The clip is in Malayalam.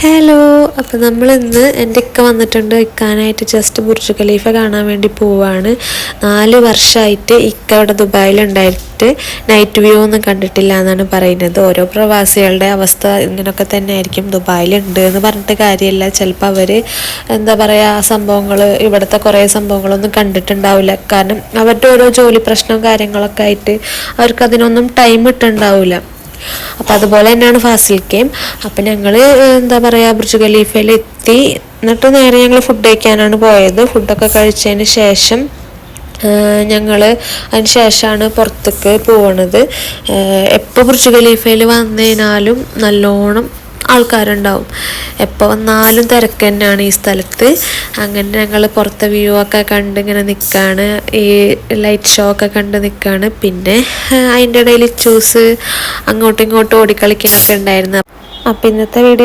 ഹലോ, അപ്പോൾ നമ്മളിന്ന് എൻ്റെ ഇക്ക വന്നിട്ടുണ്ട്. ഇക്കാനായിട്ട് ജസ്റ്റ് ബുർജ് ഖലീഫ കാണാൻ വേണ്ടി പോവാണ്. 4 വർഷമായിട്ട് ഇക്ക ഇവിടെ ദുബായിലുണ്ടായിട്ട് നൈറ്റ് വ്യൂ ഒന്നും കണ്ടിട്ടില്ല എന്നാണ് പറയുന്നത്. ഓരോ പ്രവാസികളുടെ അവസ്ഥ ഇങ്ങനെയൊക്കെ തന്നെ ആയിരിക്കും. ദുബായിലുണ്ട് എന്ന് പറഞ്ഞിട്ട് കാര്യമില്ല. ചിലപ്പോൾ അവർ എന്താ പറയുക, സംഭവങ്ങൾ ഇവിടുത്തെ കുറേ സംഭവങ്ങളൊന്നും കണ്ടിട്ടുണ്ടാവില്ല. കാരണം അവരുടെ ഓരോ ജോലി പ്രശ്നവും കാര്യങ്ങളൊക്കെ ആയിട്ട് അവർക്ക് അതിനൊന്നും ടൈം ഇട്ടുണ്ടാവില്ല. അപ്പം അതുപോലെ തന്നെയാണ് ഫാസിൽക്കയും. അപ്പം ഞങ്ങൾ എന്താ പറയുക, ബുർജ് ഖലീഫയിൽ എത്തി. എന്നിട്ട് നേരെ ഞങ്ങൾ ഫുഡ് കഴിക്കാനാണ് പോയത്. ഫുഡൊക്കെ കഴിച്ചതിന് ശേഷം അതിന് ശേഷമാണ് പുറത്തേക്ക് പോകണത്. എപ്പോൾ ബുർജ് ഖലീഫയിൽ വന്നതിനാലും നല്ലോണം ആൾക്കാരുണ്ടാവും. എപ്പോൾ വന്നാലും തിരക്ക് തന്നെയാണ് ഈ സ്ഥലത്ത്. അങ്ങനെ ഞങ്ങൾ പുറത്തെ വ്യൂ ഒക്കെ കണ്ട് ഇങ്ങനെ നിൽക്കുകയാണ്. ഈ ലൈറ്റ് ഷോ ഒക്കെ കണ്ട് നിൽക്കുകയാണ്. പിന്നെ അതിൻ്റെ ഇടയിൽ അങ്ങോട്ടും ഇങ്ങോട്ടും ഓടിക്കളിക്കാനൊക്കെ ഉണ്ടായിരുന്നു. അപ്പം ഇന്നത്തെ വീഡിയോ